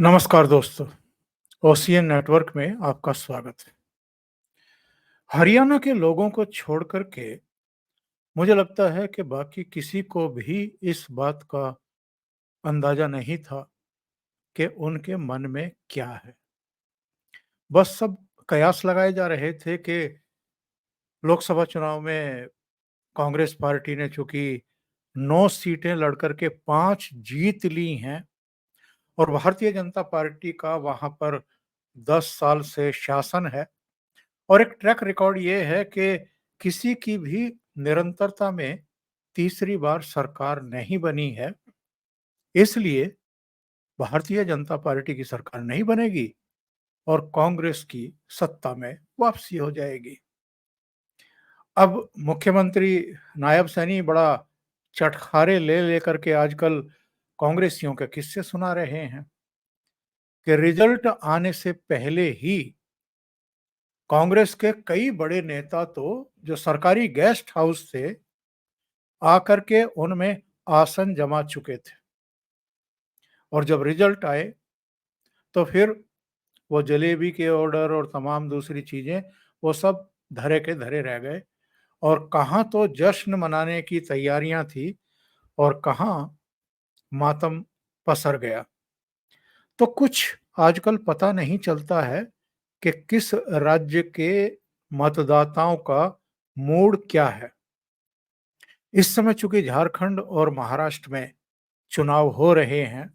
नमस्कार दोस्तों, ocean network में आपका स्वागत है। हरियाणा के लोगों को छोड़ कर के मुझे लगता है कि बाकी किसी को भी इस बात का अंदाजा नहीं था कि उनके मन में क्या है। बस सब कयास लगाए जा रहे थे कि लोकसभा चुनाव में कांग्रेस पार्टी ने चूंकि 9 सीटें लड़कर के 5 जीत ली हैं और भारतीय जनता पार्टी का वहां पर 10 साल से शासन है और एक ट्रैक रिकॉर्ड ये है कि किसी की भी निरंतरता में तीसरी बार सरकार नहीं बनी है, इसलिए भारतीय जनता पार्टी की सरकार नहीं बनेगी और कांग्रेस की सत्ता में वापसी हो जाएगी। अब मुख्यमंत्री नायब सैनी बड़ा चटखारे ले लेकर के आजकल कांग्रेसियों के किस्से सुना रहे हैं कि रिजल्ट आने से पहले ही कांग्रेस के कई बड़े नेता तो जो सरकारी गेस्ट हाउस थे आकर के उनमें आसन जमा चुके थे और जब रिजल्ट आए तो फिर वो जलेबी के ऑर्डर और तमाम दूसरी चीजें वो सब धरे के धरे रह गए और कहाँ तो जश्न मनाने की तैयारियां थी और कहाँ मातम पसर गया। तो कुछ आजकल पता नहीं चलता है कि किस राज्य के मतदाताओं का मूड क्या है। इस समय चूंकि झारखंड और महाराष्ट्र में चुनाव हो रहे हैं,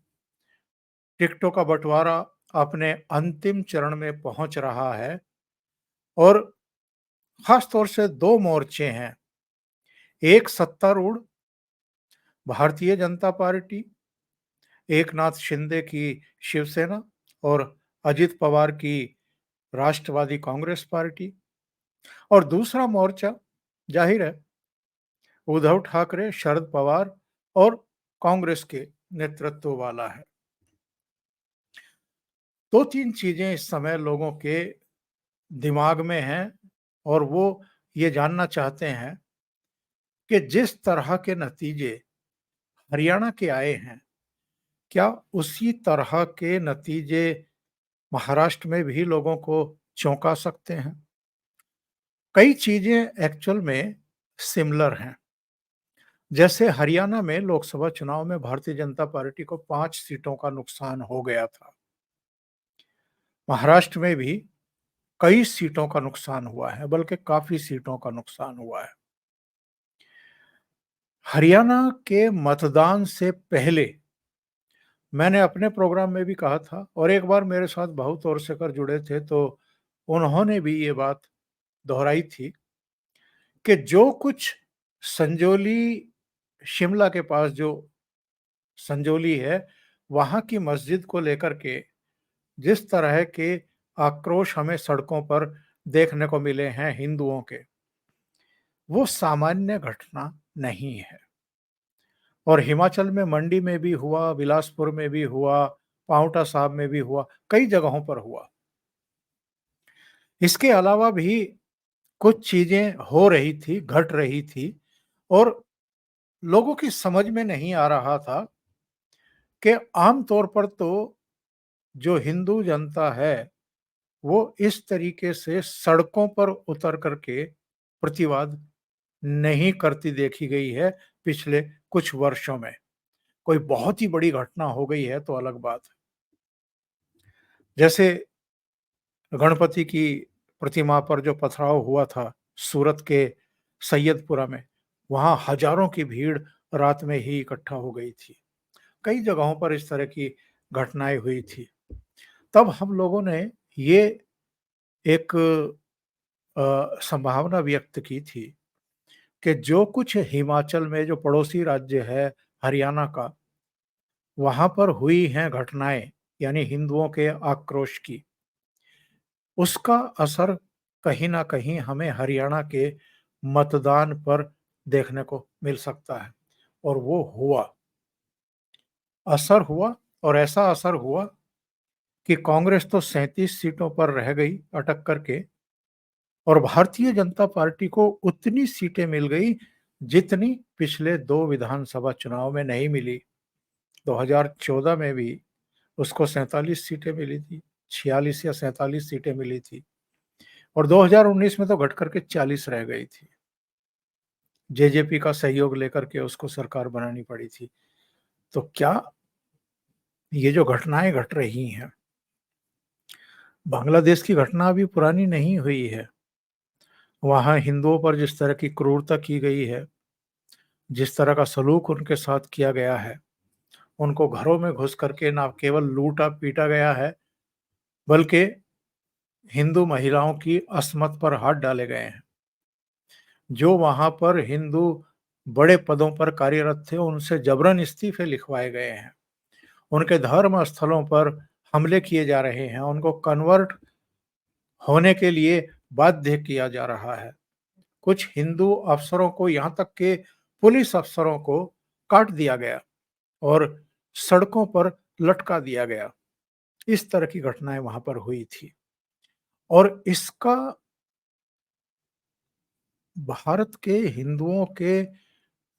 टिकटों का बंटवारा अपने अंतिम चरण में पहुंच रहा है और खास तौर से दो मोर्चे हैं। एक सत्तारूढ़ भारतीय जनता पार्टी, एकनाथ शिंदे की शिवसेना और अजित पवार की राष्ट्रवादी कांग्रेस पार्टी और दूसरा मोर्चा जाहिर है उद्धव ठाकरे, शरद पवार और कांग्रेस के नेतृत्व वाला है। दो तीन चीजें इस समय लोगों के दिमाग में हैं और वो ये जानना चाहते हैं कि जिस तरह के नतीजे हरियाणा के आए हैं, क्या उसी तरह के नतीजे महाराष्ट्र में भी लोगों को चौंका सकते हैं। कई चीजें एक्चुअल में सिमिलर हैं। जैसे हरियाणा में लोकसभा चुनाव में भारतीय जनता पार्टी को 5 सीटों का नुकसान हो गया था। महाराष्ट्र में भी कई सीटों का नुकसान हुआ है, बल्कि काफी सीटों का नुकसान हुआ है। हरियाणा के मतदान से पहले मैंने अपने प्रोग्राम में भी कहा था और एक बार मेरे साथ बहुत और शेखर जुड़े थे तो उन्होंने भी ये बात दोहराई थी कि जो कुछ संजौली, शिमला के पास जो संजौली है, वहां की मस्जिद को लेकर के जिस तरह के आक्रोश हमें सड़कों पर देखने को मिले हैं हिंदुओं के, वो सामान्य घटना नहीं है। और हिमाचल में मंडी में भी हुआ, बिलासपुर में भी हुआ, पांवटा साहिब में भी हुआ, कई जगहों पर हुआ। इसके अलावा भी कुछ चीजें हो रही थी, घट रही थी और लोगों की समझ में नहीं आ रहा था कि आम तौर पर तो जो हिंदू जनता है वो इस तरीके से सड़कों पर उतर करके प्रतिवाद नहीं करती देखी गई है पिछले कुछ वर्षों में। कोई बहुत ही बड़ी घटना हो गई है तो अलग बात है। जैसे गणपति की प्रतिमा पर जो पथराव हुआ था सूरत के सैयदपुरा में, वहां हजारों की भीड़ रात में ही इकट्ठा हो गई थी। कई जगहों पर इस तरह की घटनाएं हुई थी। तब हम लोगों ने ये एक संभावना व्यक्त की थी कि जो कुछ हिमाचल में जो पड़ोसी राज्य है हरियाणा का, वहां पर हुई हैं घटनाएं, यानी हिंदुओं के आक्रोश की, उसका असर कहीं ना कहीं हमें हरियाणा के मतदान पर देखने को मिल सकता है। और वो हुआ, असर हुआ और ऐसा असर हुआ कि कांग्रेस तो 37 सीटों पर रह गई अटक करके और भारतीय जनता पार्टी को उतनी सीटें मिल गई जितनी पिछले 2 विधानसभा चुनाव में नहीं मिली। 2014 में भी उसको 47 सीटें मिली थी, 46 या 47 सीटें मिली थी और 2019 में तो घट कर के 40 रह गई थी। जेजेपी का सहयोग लेकर के उसको सरकार बनानी पड़ी थी। तो क्या ये जो घटनाएँ घट रही हैं, बांग्लादेश की घटना अभी पुरानी नहीं हुई है। वहाँ हिंदुओं पर जिस तरह की क्रूरता की गई है, जिस तरह का सलूक उनके साथ किया गया है, उनको घरों में घुस करके ना केवल लूटा-पीटा गया है, बल्कि हिंदू महिलाओं की अस्मत पर हाथ डाले गए हैं। जो वहाँ पर हिंदू बड़े पदों पर कार्यरत थे, उनसे जबरन इस्तीफे लिखवाए गए हैं। उनके धर्म स्थलों पर हमले किए जा रहे हैं, उनको कन्वर्ट होने के लिए बाध्य किया जा रहा है। कुछ हिंदू अफसरों को, यहाँ तक कि पुलिस अफसरों को काट दिया गया और सड़कों पर लटका दिया गया। इस तरह की घटनाएँ वहाँ पर हुई थी और इसका भारत के हिंदुओं के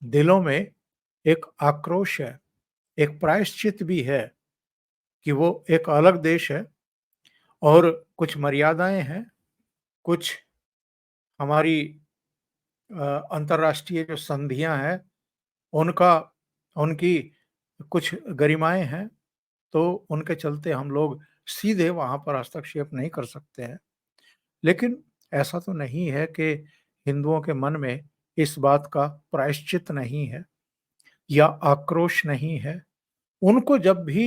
दिलों में एक आक्रोश है, एक प्रायश्चित भी है कि वो एक अलग देश है और कुछ मर्यादाएँ हैं, कुछ हमारी अंतर्राष्ट्रीय जो संधियाँ हैं, उनका उनकी कुछ गरिमाएँ हैं, तो उनके चलते हम लोग सीधे वहाँ पर हस्तक्षेप नहीं कर सकते हैं। लेकिन ऐसा तो नहीं है कि हिंदुओं के मन में इस बात का प्रायश्चित नहीं है या आक्रोश नहीं है। उनको जब भी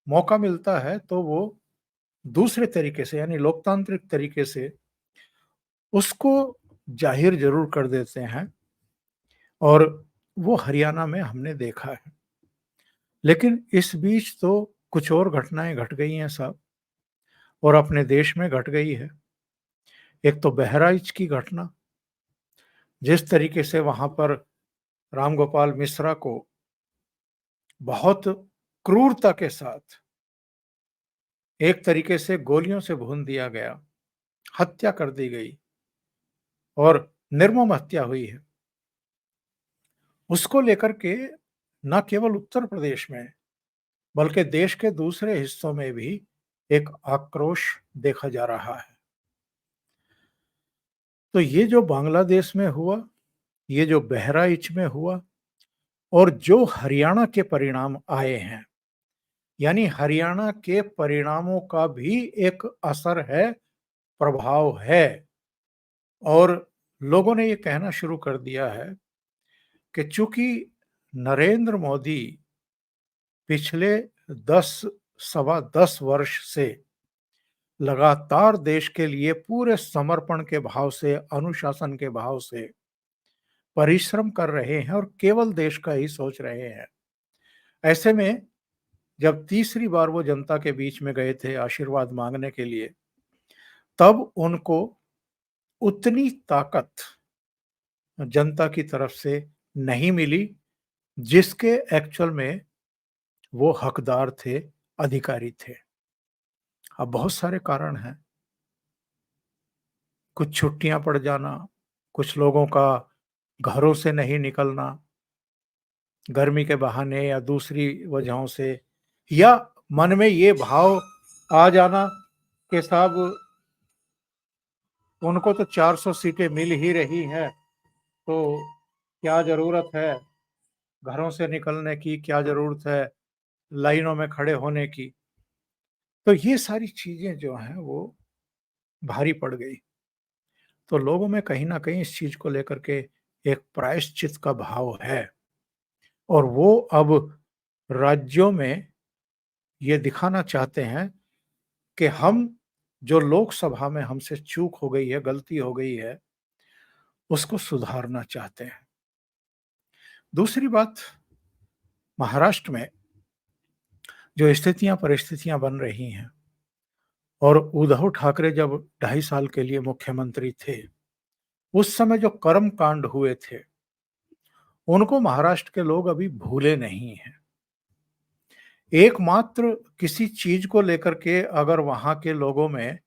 मौका मिलता है, तो वो दूसरे तरीके से यानी लोकतांत्रिक तरीके से उसको ज़ाहिर ज़रूर कर देते हैं और वो हरियाणा में हमने देखा है। लेकिन इस बीच तो कुछ और घटनाएँ घट गई हैं साहब और अपने देश में घट गई है। एक तो बहराइच की घटना, जिस तरीके से वहाँ पर रामगोपाल मिश्रा को बहुत क्रूरता के साथ एक तरीके से गोलियों से भून दिया गया, हत्या कर दी गई और निर्मम हत्या हुई है। उसको लेकर के न केवल उत्तर प्रदेश में, बल्कि देश के दूसरे हिस्सों में भी एक आक्रोश देखा जा रहा है। तो ये जो बांग्लादेश में हुआ, ये जो बहराइच में हुआ और जो हरियाणा के परिणाम आए हैं, यानी हरियाणा के परिणामों का भी एक असर है, प्रभाव है और लोगों ने ये कहना शुरू कर दिया है कि चूंकि नरेंद्र मोदी पिछले 10 सवा 10 वर्ष से लगातार देश के लिए पूरे समर्पण के भाव से, अनुशासन के भाव से परिश्रम कर रहे हैं और केवल देश का ही सोच रहे हैं। ऐसे में जब तीसरी बार वो जनता के बीच में गए थे आशीर्वाद मांगने के लिए, तब उनको उतनी ताकत जनता की तरफ से नहीं मिली, जिसके एक्चुअल में वो हकदार थे, अधिकारी थे। अब बहुत सारे कारण हैं, कुछ छुट्टियां पड़ जाना, कुछ लोगों का घरों से नहीं निकलना, गर्मी के बहाने या दूसरी वजहों से, या मन में ये भाव आ जाना कि साहब उनको तो 400 सीटें मिल ही रही हैं, तो क्या ज़रूरत है घरों से निकलने की, क्या ज़रूरत है लाइनों में खड़े होने की। तो ये सारी चीज़ें जो हैं वो भारी पड़ गई। तो लोगों में कहीं न कहीं इस चीज़ को लेकर के एक प्रायश्चित का भाव है और वो अब राज्यों में ये दिखाना चाहते हैं कि हम जो लोकसभा में हमसे चूक हो गई है, गलती हो गई है, उसको सुधारना चाहते हैं। दूसरी बात, महाराष्ट्र में जो स्थितियाँ परिस्थितियाँ बन रही हैं और उद्धव ठाकरे जब 2.5 साल के लिए मुख्यमंत्री थे, उस समय जो कर्म कांड हुए थे, उनको महाराष्ट्र के लोग अभी भूले नहीं हैं। एकमात्र किसी चीज को लेकर के अगर वहां के लोगों में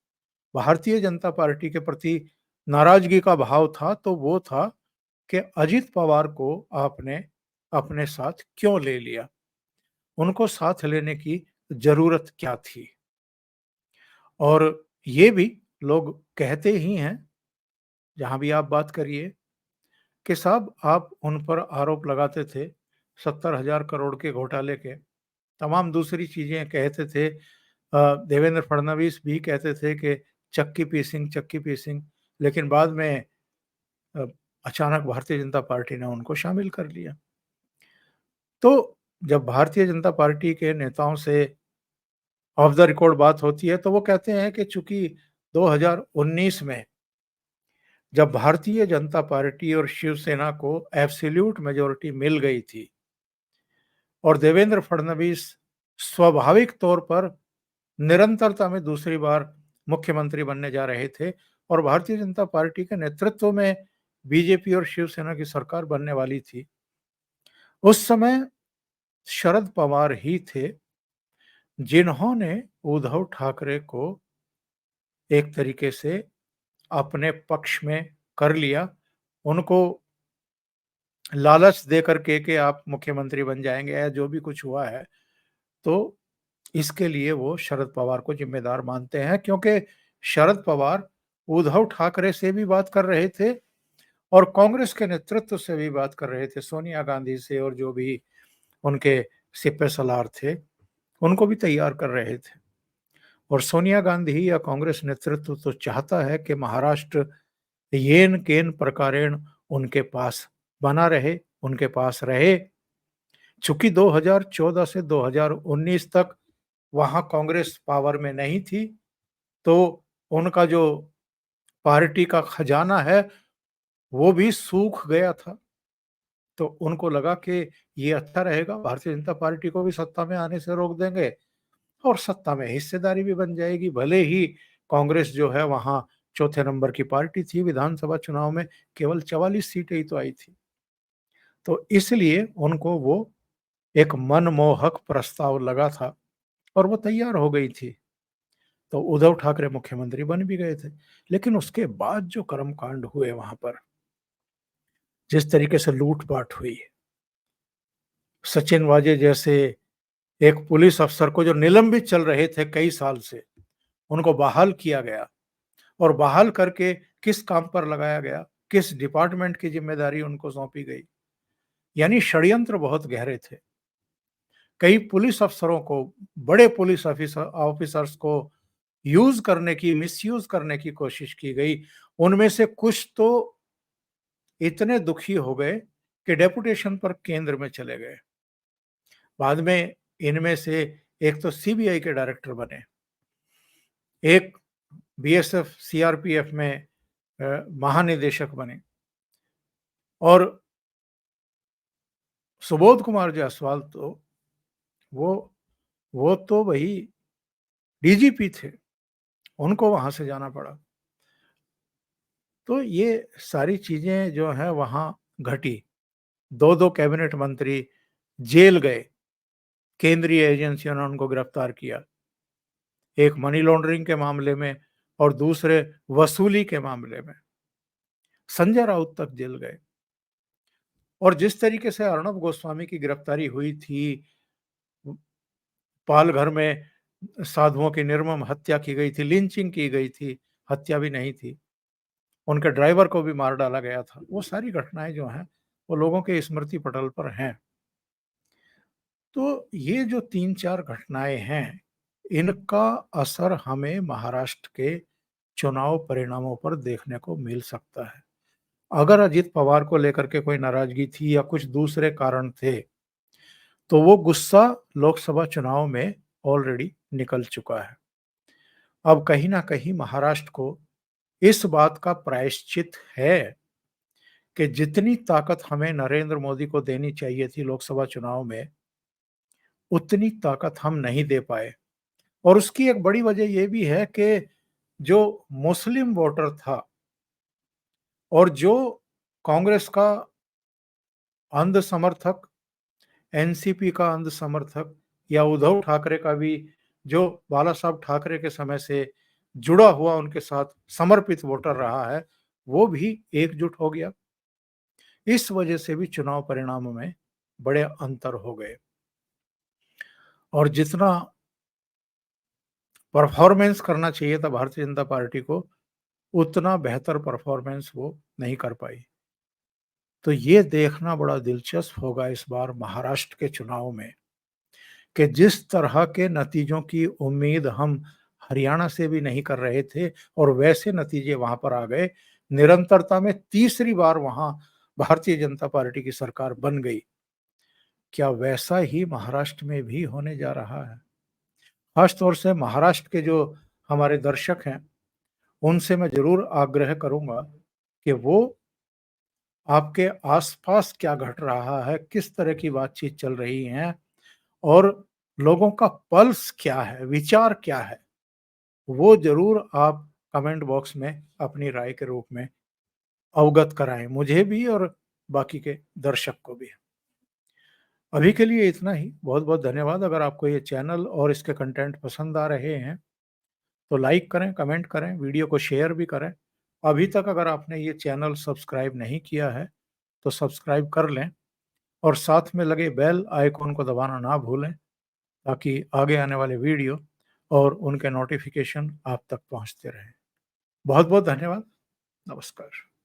भारतीय जनता पार्टी के प्रति नाराजगी का भाव था, तो वो था कि अजित पवार को आपने अपने साथ क्यों ले लिया? उनको साथ लेने की ज़रूरत क्या थी? और ये भी लोग कहते ही हैं, जहाँ भी आप बात करिए, कि साहब आप उन पर आरोप लगाते थे 70,000 करोड़ के घोटाले के, तमाम दूसरी चीज़ें कहते थे। देवेंद्र फडणवीस भी कहते थे कि चक्की पीसिंग, लेकिन बाद में अ, अचानक भारतीय जनता पार्टी ने उनको शामिल कर लिया। तो जब भारतीय जनता पार्टी के नेताओं से ऑफ द रिकॉर्ड बात होती है, तो वो कहते हैं कि चूँकि 2019 में जब भारतीय जनता पार्टी और शिवसेना को एब्सोल्यूट मेजॉरिटी मिल गई थी और देवेंद्र फडणवीस स्वाभाविक तौर पर निरंतरता में दूसरी बार मुख्यमंत्री बनने जा रहे थे और भारतीय जनता पार्टी के नेतृत्व में बीजेपी और शिवसेना की सरकार बनने वाली थी। उस समय शरद पवार ही थे जिन्होंने उद्धव ठाकरे को एक तरीके से अपने पक्ष में कर लिया। उनको लालच दे करके कि आप मुख्यमंत्री बन जाएँगे या जो भी कुछ हुआ है, तो इसके लिए वो शरद पवार को ज़िम्मेदार मानते हैं, क्योंकि शरद पवार उद्धव ठाकरे से भी बात कर रहे थे और कांग्रेस के नेतृत्व से भी बात कर रहे थे, सोनिया गांधी से और जो भी उनके सिपह-सलार थे, उनको भी तैयार कर रहे थे। और सोनिया गांधी या कांग्रेस नेतृत्व तो चाहता है कि महाराष्ट्र येन-केन प्रकारेण उनके पास बना रहे, उनके पास रहे। चूँकि 2014 से 2019 तक वहाँ कांग्रेस पावर में नहीं थी, तो उनका जो पार्टी का खजाना है, वो भी सूख गया था। तो उनको लगा कि ये अच्छा रहेगा, भारतीय जनता पार्टी को भी सत्ता में आने से रोक देंगे और सत्ता में हिस्सेदारी भी बन जाएगी। भले ही कांग्रेस जो है वहाँ चौथे नंबर की पार्टी थी, विधानसभा चुनाव में केवल 44 सीटें ही तो आई थी। तो इसलिए उनको वो एक मनमोहक प्रस्ताव लगा था और वो तैयार हो गई थी। तो उद्धव ठाकरे मुख्यमंत्री बन भी गए थे। लेकिन उसके बाद जो कर्मकांड हुए वहाँ पर, जिस तरीके से लूट-पाट हुई, सचिन वाजे जैसे एक पुलिस अफ़सर को जो निलंबित चल रहे थे कई साल से, उनको बहाल किया गया और बहाल करके किस काम पर लगाया गया, किस डिपार्टमेंट की ज़िम्मेदारी उनको सौंपी गई। यानी षड्यंत्र बहुत गहरे थे। कई पुलिस अफ़सरों को, बड़े पुलिस ऑफ़िसर्स को यूज़ करने की, मिसयूज़ करने की कोशिश की गई। उनमें से कुछ तो इतने दुखी हो गए कि डेपुटेशन पर केंद्र में चले गए। बाद में इनमें से एक तो सीबीआई के डायरेक्टर बने, एक बीएसएफ, सीआरपीएफ में महानिदेशक बने और सुबोध कुमार जायसवाल तो वो वो तो भई डीजीपी थे, उनको वहाँ से जाना पड़ा। तो ये सारी चीज़ें जो हैं वहाँ घटी। 2-2 कैबिनेट मंत्री जेल गए, केंद्रीय एजेंसियों ने उनको गिरफ्तार किया। एक मनी लॉन्ड्रिंग के मामले में और दूसरे वसूली के मामले में। संजय राउत तक जेल गए। और जिस तरीके से अर्णब गोस्वामी की गिरफ्तारी हुई थी, पालघर में साधुओं की निर्मम हत्या की गई थी, लिंचिंग की गई थी, हत्या भी नहीं थी। उनके ड्राइवर को भी मार डाला गया था। वो सारी घटनाएँ जो हैं, वो लोगों के स्मृति पटल पर हैं। तो ये जो 3-4 घटनाएँ हैं, इनका असर हमें महाराष्ट्र के चुनाव परिणामों पर देखने को मिल सकता है। अगर अजित पवार को लेकर के कोई नाराज़गी थी या कुछ दूसरे कारण थे, तो वो गुस्सा लोकसभा चुनाव में ऑलरेडी निकल चुका है। अब कहीं न कहीं महाराष्ट्र को इस बात का प्रायश्चित है कि जितनी ताकत हमें नरेंद्र मोदी को देनी चाहिए थी लोकसभा चुनाव में, उतनी ताकत हम नहीं दे पाए। और उसकी एक बड़ी वजह ये भी है कि जो मुस्लिम वोटर था और जो कांग्रेस का अंध समर्थक, एनसीपी का अंध समर्थक या उद्धव ठाकरे का भी जो बाला साहब ठाकरे के समय से जुड़ा हुआ उनके साथ समर्पित वोटर रहा है, वो भी एकजुट हो गया। इस वजह से भी चुनाव परिणामों में बड़े अंतर हो गए। और जितना परफॉर्मेंस करना चाहिए था भारतीय जनता पार्टी को, उतना बेहतर परफॉर्मेंस वो नहीं कर पाई। तो ये देखना बड़ा दिलचस्प होगा इस बार महाराष्ट्र के चुनाव में कि जिस तरह के नतीजों की उम्मीद हम हरियाणा से भी नहीं कर रहे थे और वैसे नतीजे वहां पर आ गए। निरंतरता में तीसरी बार वहां भारतीय जनता पार्टी की सरकार बन गई। क्या वैसा ही महाराष्ट्र में भी होने जा रहा है? खास तौर से महाराष्ट्र के जो हमारे दर्शक हैं, उनसे मैं ज़रूर आग्रह करूँगा कि वो आपके आस-पास क्या घट रहा है, किस तरह की बातचीत चल रही है और लोगों का पल्स क्या है, विचार क्या है, वो ज़रूर आप कमेंट बॉक्स में अपनी राय के रूप में अवगत कराएँ, मुझे भी और बाकी के दर्शक को भी। अभी के लिए इतना ही, बहुत-बहुत धन्यवाद। अगर आपको ये चैनल और इसके कंटेंट पसंद आ रहे हैं, तो लाइक करें, कमेंट करें, वीडियो को शेयर भी करें। अभी तक अगर आपने ये चैनल सब्सक्राइब नहीं किया है, तो सब्सक्राइब कर लें और साथ में लगे बेल आइकन को दबाना ना भूलें, ताकि आगे आने वाले वीडियो और उनके नोटिफ़िकेशन आप तक पहुँचते रहें। बहुत-बहुत धन्यवाद। नमस्कार।